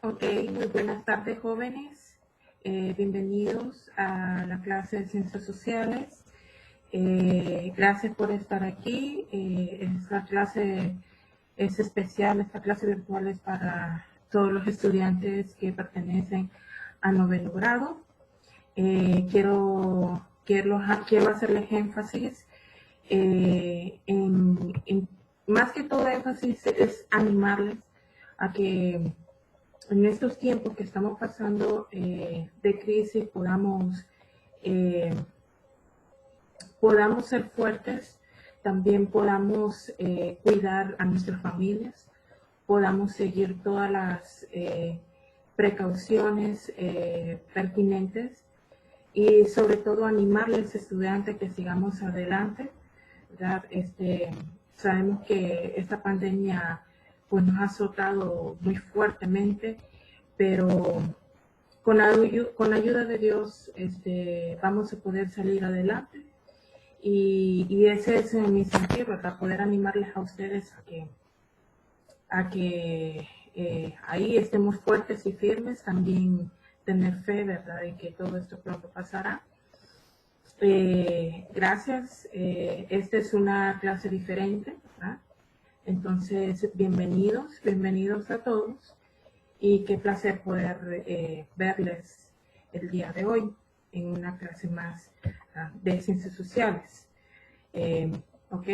Ok, muy buenas tardes, jóvenes. Bienvenidos a la clase de Ciencias Sociales. Gracias por estar aquí. Esta clase es especial, esta clase virtual es para todos los estudiantes que pertenecen a noveno grado. Quiero hacerles énfasis más que todo énfasis es animarles a que en estos tiempos que estamos pasando de crisis eh, podamos ser fuertes, también podamos cuidar a nuestras familias, podamos seguir todas las precauciones pertinentes y sobre todo animarles estudiantes que sigamos adelante, ¿verdad? Sabemos que esta pandemia pues, nos ha azotado muy fuertemente, pero con la ayuda de Dios vamos a poder salir adelante y ese es mi sentir, ¿verdad? Poder animarles a ustedes a que ahí estemos fuertes y firmes, también tener fe, ¿verdad? De que todo esto pronto pasará. Gracias. Esta es una clase diferente, ¿verdad? Entonces, bienvenidos a todos y qué placer poder verles el día de hoy en una clase más de Ciencias Sociales. ¿Ok?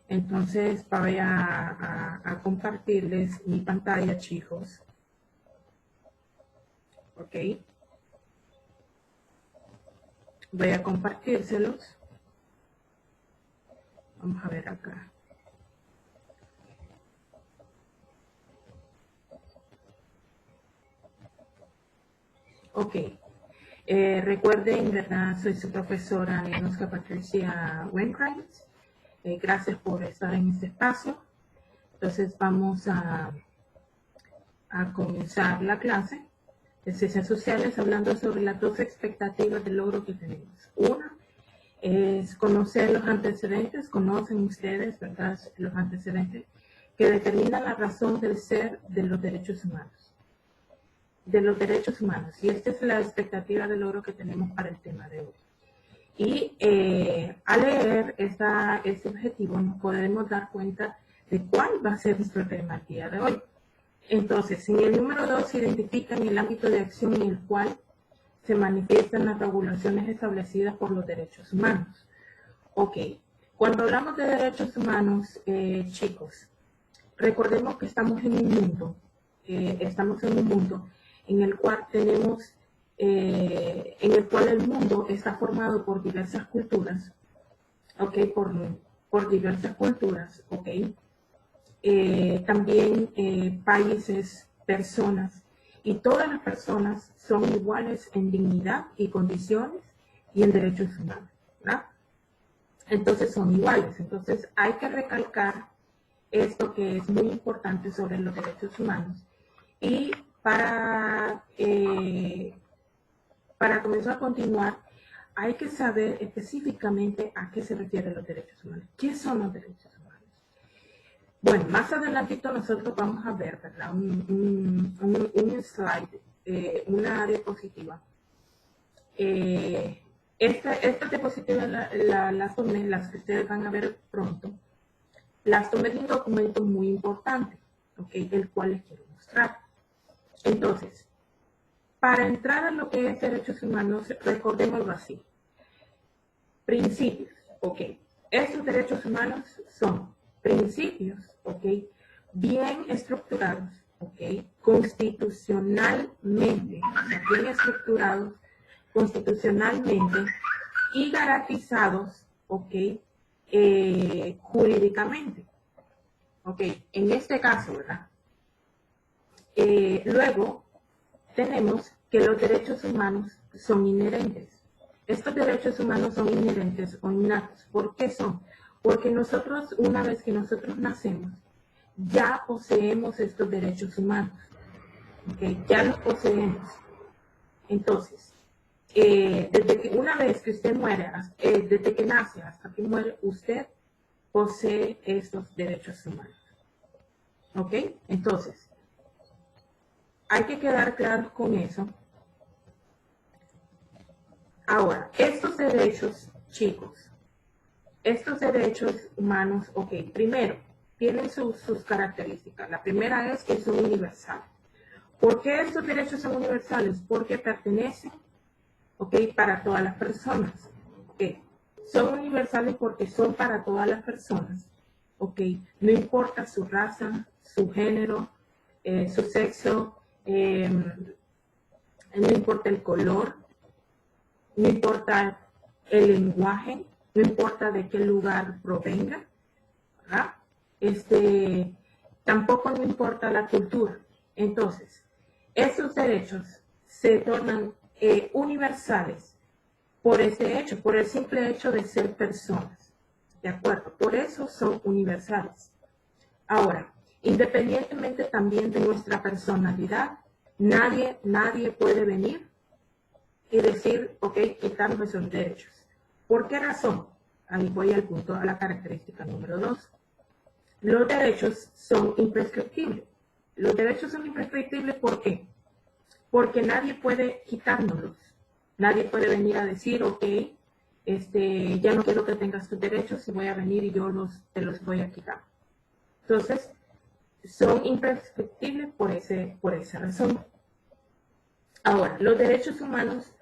Entonces, voy a compartirles mi pantalla, chicos. ¿Ok? Voy a compartírselos. Vamos a ver acá. Ok. Recuerden, ¿verdad? Soy su profesora Nenuska Patricia Wainwright. Gracias por estar en este espacio. Entonces vamos a comenzar la clase de Ciencias Sociales hablando sobre las dos expectativas de logro que tenemos. Una es conocer los antecedentes, conocen ustedes, ¿verdad? Los antecedentes que determinan la razón del ser de los derechos humanos. Y esta es la expectativa de logro que tenemos para el tema de hoy. Y al leer este objetivo nos podemos dar cuenta de cuál va a ser nuestro tema el día de hoy. Entonces, en el número 2 se identifica el ámbito de acción en el cual se manifiestan las regulaciones establecidas por los derechos humanos. Ok, cuando hablamos de derechos humanos, chicos, recordemos que estamos en un mundo en el cual en el cual el mundo está formado por diversas culturas, ok, por diversas culturas, ok, también países, personas, y todas las personas son iguales en dignidad y condiciones y en derechos humanos, ¿verdad? Entonces son iguales. Entonces hay que recalcar esto que es muy importante sobre los derechos humanos. Y para comenzar a continuar, hay que saber específicamente a qué se refieren los derechos humanos. ¿Qué son los derechos humanos? Bueno, más adelantito nosotros vamos a ver, ¿verdad? Un slide, una diapositiva. Esta diapositiva las tomé, las que ustedes van a ver pronto, las tomé de un documento muy importante, ¿okay? El cual les quiero mostrar. Entonces, para entrar a lo que es derechos humanos, recordémoslo así. Principios, ¿ok? Estos derechos humanos son principios, ¿ok? Bien estructurados, ¿ok? Constitucionalmente, bien estructurados constitucionalmente y garantizados, ¿ok? Jurídicamente, ¿ok? En este caso, ¿verdad? Luego, tenemos que los derechos humanos son inherentes. Estos derechos humanos son inherentes o innatos. ¿Por qué son? Porque nosotros, una vez que nosotros nacemos, ya poseemos estos derechos humanos. ¿Okay? Ya los poseemos. Entonces, desde que una vez que usted muere, desde que nace hasta que muere, usted posee estos derechos humanos. ¿Ok? Entonces, hay que quedar claros con eso. Ahora, estos derechos, chicos, estos derechos humanos, ok, primero, tienen sus características. La primera es que son universales. ¿Por qué estos derechos son universales? Porque pertenecen, ok, para todas las personas. Okay. Son universales porque son para todas las personas. Ok, no importa su raza, su género, su sexo, no importa el color, no importa el lenguaje, no importa de qué lugar provenga, ¿verdad? Tampoco no importa la cultura. Entonces, esos derechos se tornan universales por ese hecho, por el simple hecho de ser personas. ¿De acuerdo? Por eso son universales. Ahora, independientemente también de nuestra personalidad, nadie puede venir y decir, ok, quitarnos esos derechos. ¿Por qué razón? Ahí voy al punto, a la característica número 2. Los derechos son imprescriptibles. Los derechos son imprescriptibles, ¿por qué? Porque nadie puede quitárnoslos. Nadie puede venir a decir, ok, ya no quiero que tengas tus derechos y voy a venir y yo te los voy a quitar. Entonces, son imprescriptibles por esa razón. Ahora, los derechos humanos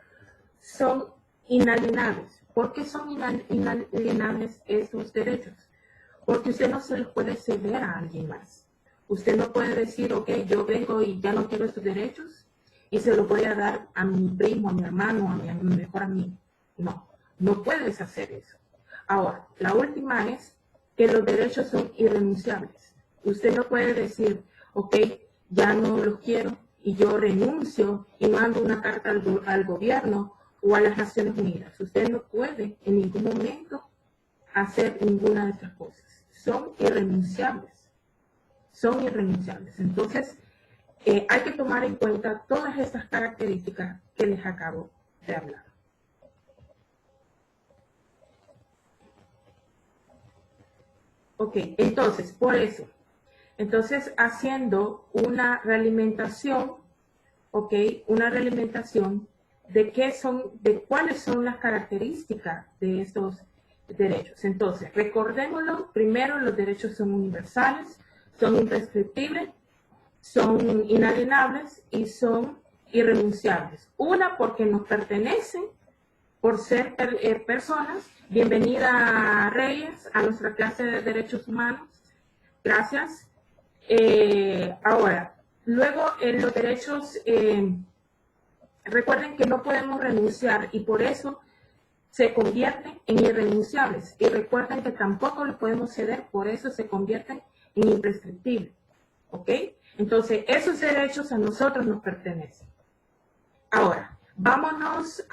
son inalienables. ¿Por qué son inalienables esos derechos? Porque usted no se los puede ceder a alguien más. Usted no puede decir, ok, yo vengo y ya no quiero estos derechos y se los voy a dar a mi primo, a mi hermano, a mi mejor amigo. No, no puedes hacer eso. Ahora, la última es que los derechos son irrenunciables. Usted no puede decir, ok, ya no los quiero y yo renuncio y mando una carta al gobierno o a las Naciones Unidas. Usted no puede en ningún momento hacer ninguna de estas cosas. Son irrenunciables. Son irrenunciables. Entonces, hay que tomar en cuenta todas estas características que les acabo de hablar. Ok, entonces, por eso. Entonces, haciendo una realimentación, ok, una realimentación de cuáles son las características de estos derechos. Entonces, recordémoslo, primero los derechos son universales, son imprescriptibles, son inalienables y son irrenunciables. Una, porque nos pertenecen por ser personas. Bienvenida, Reyes, a nuestra clase de Derechos Humanos. Gracias. Ahora, luego los derechos, recuerden que no podemos renunciar y por eso se convierten en irrenunciables. Y recuerden que tampoco los podemos ceder, por eso se convierten en imprescriptibles. ¿Ok? Entonces, esos derechos a nosotros nos pertenecen. Ahora, vámonos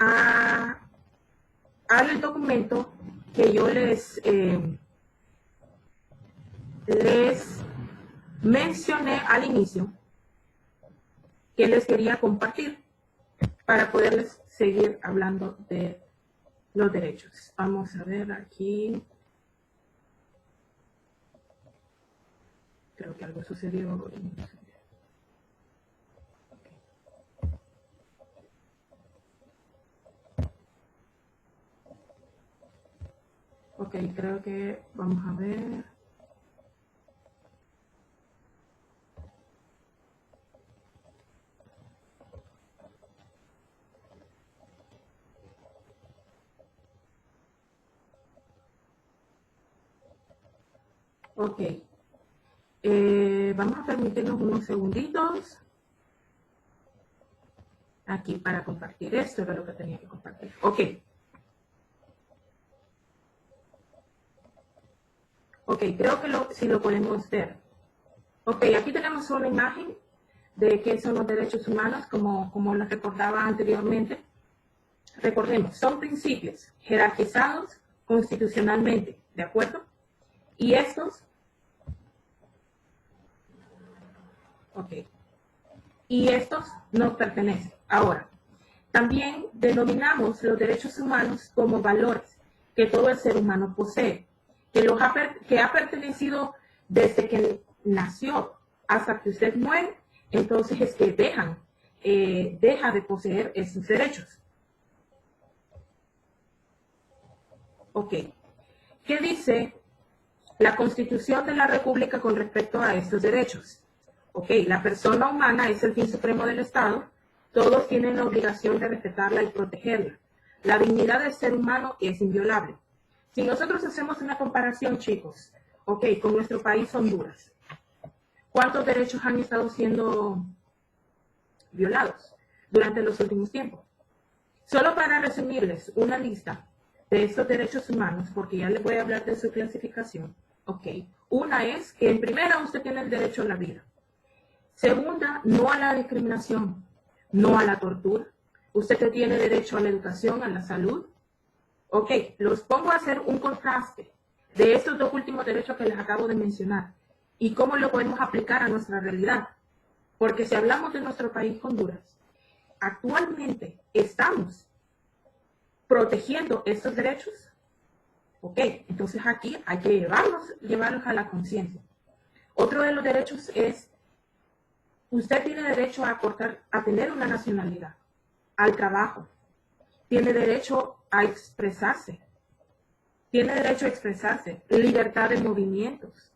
al documento que yo les mencioné al inicio, que les quería compartir para poderles seguir hablando de los derechos. Vamos a ver aquí. Creo que algo sucedió. Ok, creo que vamos a ver. Ok. Vamos a permitirnos unos segunditos aquí para compartir esto, era lo que tenía que compartir. Ok. Ok, creo que sí lo podemos ver. Ok, aquí tenemos una imagen de qué son los derechos humanos, como les recordaba anteriormente. Recordemos, son principios jerarquizados constitucionalmente, ¿de acuerdo? Y estos, ok, y estos nos pertenecen. Ahora, también denominamos los derechos humanos como valores que todo el ser humano posee, que ha pertenecido desde que nació hasta que usted muere, entonces es que deja de poseer esos derechos. Ok. ¿Qué dice la Constitución de la República con respecto a estos derechos? Ok, la persona humana es el fin supremo del Estado. Todos tienen la obligación de respetarla y protegerla. La dignidad del ser humano es inviolable. Si nosotros hacemos una comparación, chicos, ok, con nuestro país Honduras, ¿cuántos derechos han estado siendo violados durante los últimos tiempos? Solo para resumirles una lista de estos derechos humanos, porque ya les voy a hablar de su clasificación. Ok, una es que en primera usted tiene el derecho a la vida. Segunda, no a la discriminación, no a la tortura. Usted tiene derecho a la educación, a la salud. Ok, los pongo a hacer un contraste de estos dos últimos derechos que les acabo de mencionar y cómo lo podemos aplicar a nuestra realidad. Porque si hablamos de nuestro país, Honduras, actualmente estamos protegiendo estos derechos. Ok, entonces aquí hay que llevarlos a la conciencia. Otro de los derechos es, usted tiene derecho a tener una nacionalidad, al trabajo, tiene derecho a expresarse, libertad de movimientos,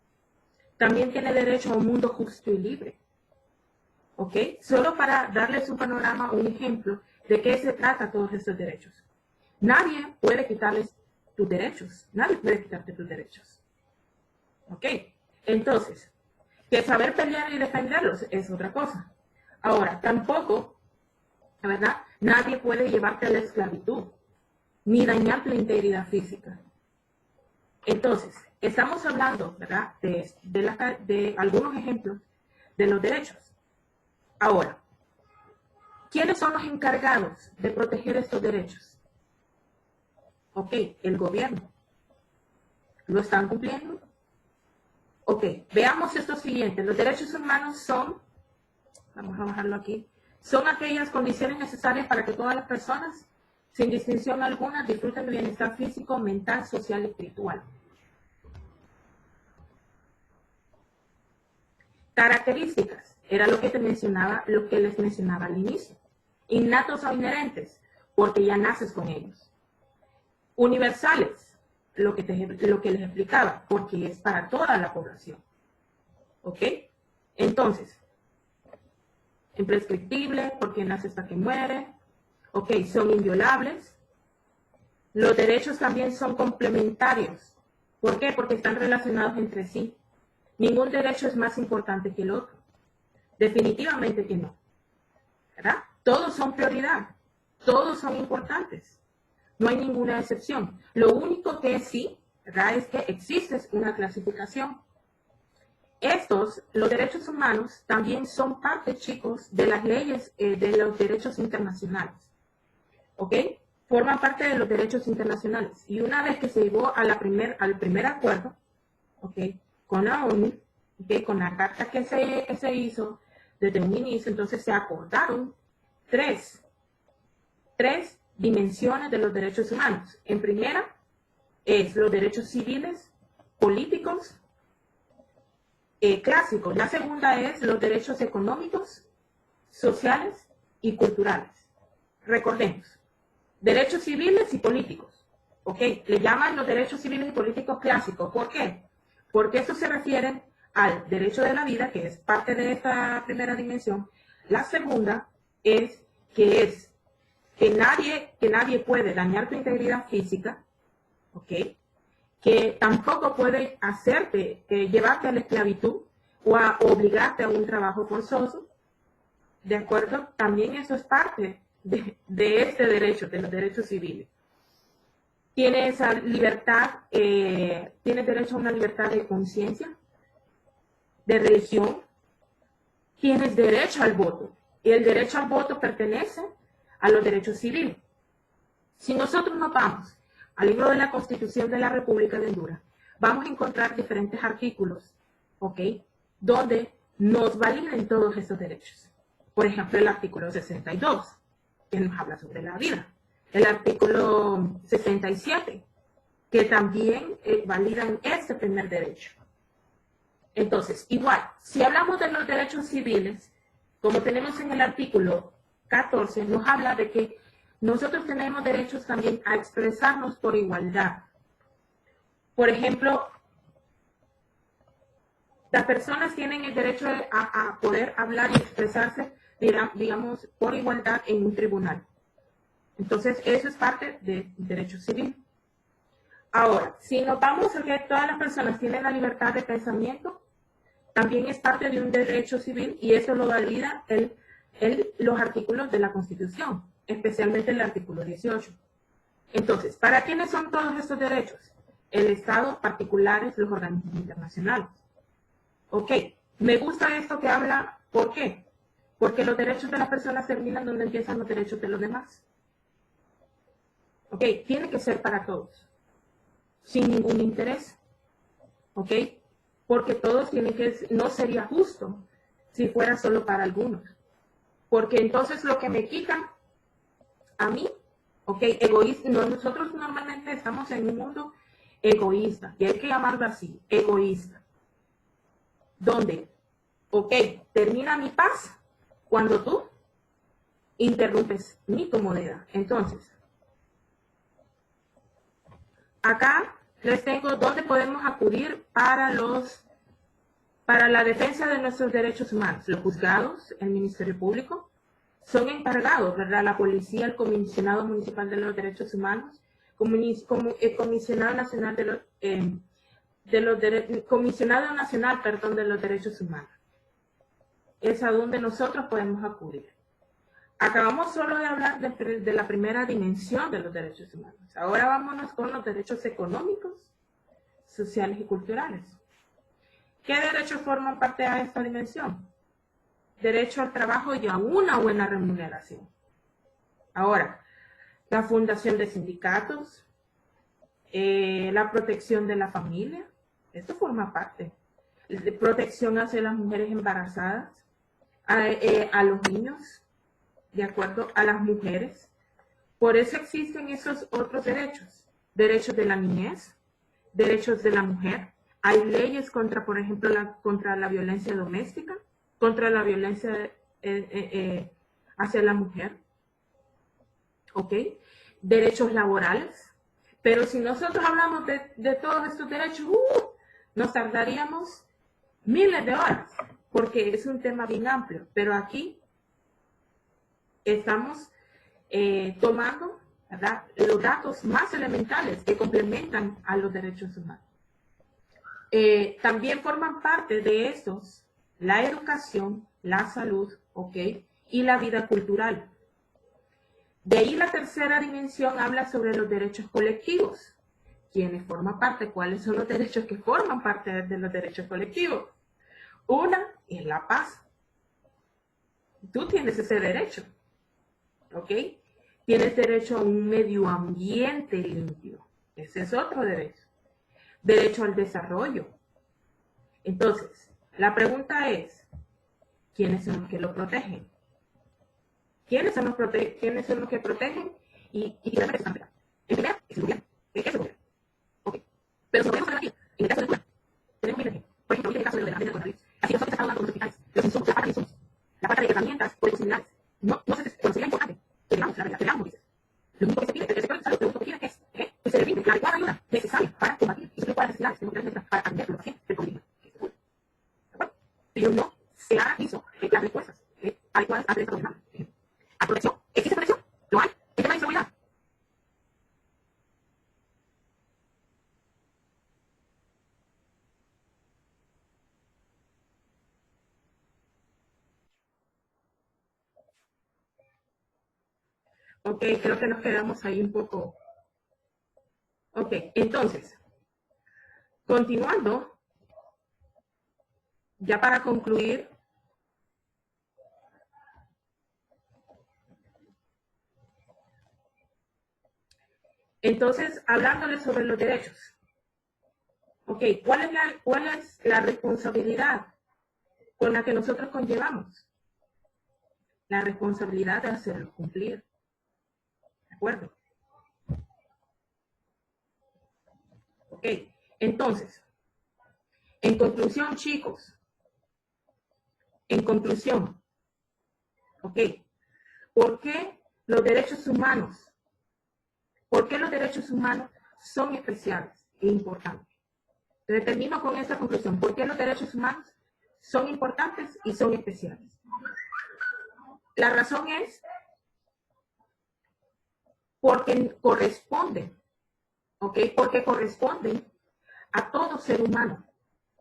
también tiene derecho a un mundo justo y libre. ¿Ok? Solo para darles un panorama, un ejemplo de qué se trata todos estos derechos. Nadie puede quitarles tus derechos, nadie puede quitarte tus derechos. ¿Ok? Entonces, que saber pelear y defenderlos es otra cosa. Ahora, tampoco, la verdad, nadie puede llevarte a la esclavitud, ni dañar tu integridad física. Entonces, estamos hablando, ¿verdad?, de algunos ejemplos de los derechos. Ahora, ¿quiénes son los encargados de proteger estos derechos? Ok, el gobierno. ¿Lo están cumpliendo? Ok, veamos esto siguiente. Los derechos humanos son, vamos a bajarlo aquí, son aquellas condiciones necesarias para que todas las personas, sin distinción alguna, disfruten de bienestar físico, mental, social y espiritual. Características, era lo que les mencionaba al inicio. Innatos o inherentes, porque ya naces con ellos. Universales, lo que les explicaba, porque es para toda la población. ¿Ok? Entonces, imprescriptible, porque nace hasta que muere. Ok, son inviolables. Los derechos también son complementarios. ¿Por qué? Porque están relacionados entre sí. Ningún derecho es más importante que el otro. Definitivamente que no. ¿Verdad? Todos son prioridad. Todos son importantes. No hay ninguna excepción. Lo único que sí, ¿verdad?, es que existe una clasificación. Los derechos humanos, también son parte, chicos, de las leyes de los derechos internacionales. ¿Ok? Forman parte de los derechos internacionales. Y una vez que se llegó al primer acuerdo, ¿ok?, con la ONU, ¿ok?, con la carta que se hizo desde un inicio, entonces se acordaron tres dimensiones de los derechos humanos. En primera, es los derechos civiles, políticos, clásicos. La segunda es los derechos económicos, sociales y culturales. Recordemos, derechos civiles y políticos. ¿Ok? Le llaman los derechos civiles y políticos clásicos. ¿Por qué? Porque estos se refieren al derecho de la vida, que es parte de esta primera dimensión. La segunda es que nadie puede dañar tu integridad física, ¿ok?, que tampoco puede llevarte a la esclavitud o a obligarte a un trabajo forzoso, ¿de acuerdo? También eso es parte de este derecho, de los derechos civiles. Tienes derecho a una libertad de conciencia, de religión, tienes derecho al voto, y el derecho al voto pertenece a los derechos civiles. Si nosotros nos vamos al libro de la Constitución de la República de Honduras, vamos a encontrar diferentes artículos, ¿ok?, donde nos validan todos estos derechos. Por ejemplo, el artículo 62, que nos habla sobre la vida. El artículo 67, que también validan este primer derecho. Entonces, igual, si hablamos de los derechos civiles, como tenemos en el artículo 14, nos habla de que nosotros tenemos derechos también a expresarnos por igualdad. Por ejemplo, las personas tienen el derecho a poder hablar y expresarse, digamos, por igualdad en un tribunal. Entonces, eso es parte del derecho civil. Ahora, si nos vamos a que todas las personas tienen la libertad de pensamiento, también es parte de un derecho civil y eso lo valida los artículos de la Constitución, especialmente el artículo 18. Entonces, ¿para quiénes son todos estos derechos? El Estado, particulares, los organismos internacionales. Ok, me gusta esto que habla, ¿por qué? Porque los derechos de las personas terminan donde empiezan los derechos de los demás. Ok, tiene que ser para todos, sin ningún interés. Ok, porque todos tienen que, no sería justo si fuera solo para algunos. Porque entonces lo que me quitan a mí, ok, egoísta, nosotros normalmente estamos en un mundo egoísta, y hay que llamarlo así, egoísta. ¿Dónde? Ok, termina mi paz cuando tú interrumpes mi comodidad. Entonces, acá les tengo dónde podemos acudir para la defensa de nuestros derechos humanos. Los juzgados, el Ministerio Público, son encargados, ¿verdad? La policía, el Comisionado Municipal de los Derechos Humanos, el Comisionado Nacional Comisionado Nacional, perdón, de los Derechos Humanos. Es a donde nosotros podemos acudir. Acabamos solo de hablar de la primera dimensión de los derechos humanos. Ahora vámonos con los derechos económicos, sociales y culturales. ¿Qué derechos forman parte de esta dimensión? Derecho al trabajo y a una buena remuneración. Ahora, la fundación de sindicatos, la protección de la familia, esto forma parte. Protección hacia las mujeres embarazadas, a los niños, de acuerdo a las mujeres. Por eso existen esos otros derechos. Derechos de la niñez, derechos de la mujer. Hay leyes contra, por ejemplo, contra la violencia doméstica, contra la violencia hacia la mujer. ¿Ok? Derechos laborales. Pero si nosotros hablamos de todos estos derechos, nos tardaríamos miles de horas, porque es un tema bien amplio. Pero aquí estamos tomando, ¿verdad?, los datos más elementales que complementan a los derechos humanos. También forman parte de estos la educación, la salud, ¿ok?, y la vida cultural. De ahí la tercera dimensión habla sobre los derechos colectivos. ¿Quiénes forman parte? ¿Cuáles son los derechos que forman parte de los derechos colectivos? Una es la paz. Tú tienes ese derecho, ¿ok? Tienes derecho a un medio ambiente limpio. Ese es otro derecho. Derecho al desarrollo. Entonces, la pregunta es, ¿quiénes son los que lo protegen? ¿Quiénes son los que protegen? Y qué derechos están peleando. En primera, es el gobierno. Es el gobierno. ¿Ok? Pero si podemos ver aquí, en el caso del gobierno, tenemos que, por ejemplo, en el caso de la pandemia del coronavirus, así nosotros estamos hablando con los hospitales, los insumos, la falta de insumos, la falta de herramientas o de posibilidades. No sería importante que digamos la verdad, que digamos noticias. Lo único que se pide, el sector de salud, lo único que pide es que se le brinde la adecuada ayuda necesaria para combatir y suplir las necesidades que necesitan para atender a los pacientes del COVID-19. ¿De acuerdo? Pero no se ha visto las respuestas adecuadas ante esta demanda. ¿A protección? ¿Existe protección? ¿Lo hay? ¿El tema de seguridad? Ok, creo que nos quedamos ahí un poco. Ok, entonces, continuando, ya para concluir, entonces, hablándoles sobre los derechos. Ok, ¿cuál es la responsabilidad con la que nosotros conllevamos? La responsabilidad de hacerlo cumplir. ¿De acuerdo? Ok, entonces, en conclusión, chicos, en conclusión, ¿Ok? ¿Por qué los derechos humanos? ¿Por qué los derechos humanos son especiales e importantes? Entonces termino con esta conclusión. ¿Por qué los derechos humanos son importantes y son especiales? La razón es porque corresponden, ¿ok? Porque corresponden a todo ser humano.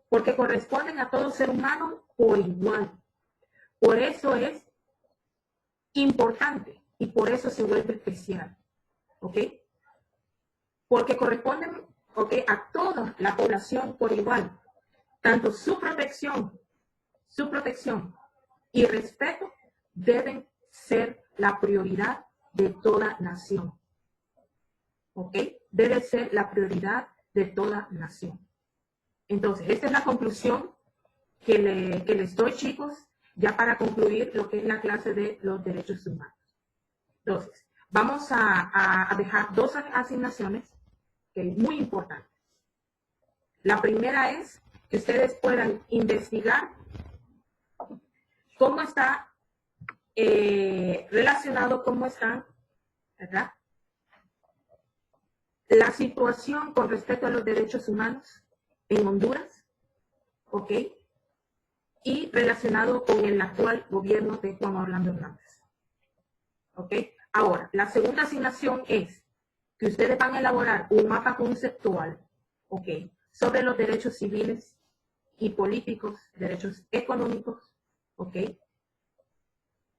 Porque corresponden a todo ser humano por igual. Por eso es importante y por eso se vuelve especial, ¿ok? Porque corresponden, ¿ok?, a toda la población por igual. Tanto su protección y respeto deben ser la prioridad de toda nación. ¿Ok? Debe ser la prioridad de toda nación. Entonces, esta es la conclusión que les doy, chicos, ya para concluir lo que es la clase de los derechos humanos. Entonces, vamos a dejar dos asignaciones que es muy importante. La primera es que ustedes puedan investigar cómo está relacionado, cómo están, ¿verdad?, la situación con respecto a los derechos humanos en Honduras, ¿ok? Y relacionado con el actual gobierno de Juan Orlando Hernández, ¿ok? Ahora, la segunda asignación es que ustedes van a elaborar un mapa conceptual, ¿ok?, sobre los derechos civiles y políticos, derechos económicos, ¿ok?,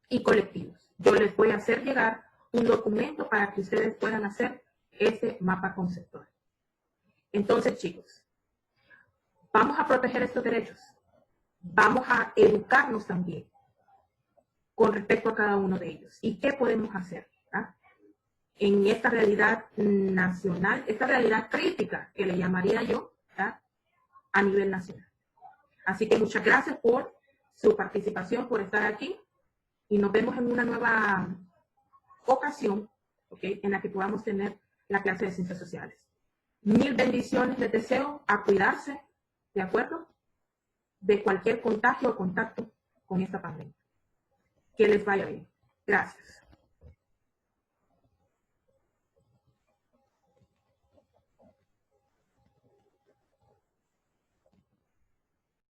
y colectivos. Yo les voy a hacer llegar un documento para que ustedes puedan hacer ese mapa conceptual. Entonces, chicos, vamos a proteger estos derechos. Vamos a educarnos también con respecto a cada uno de ellos. ¿Y qué podemos hacer en esta realidad nacional, esta realidad crítica que le llamaría yo, a nivel nacional? Así que muchas gracias por su participación, por estar aquí, y nos vemos en una nueva ocasión, ¿okay?, en la que podamos tener la clase de ciencias sociales. Mil bendiciones les deseo, a cuidarse, ¿de acuerdo?, de cualquier contagio o contacto con esta pandemia. Que les vaya bien. Gracias.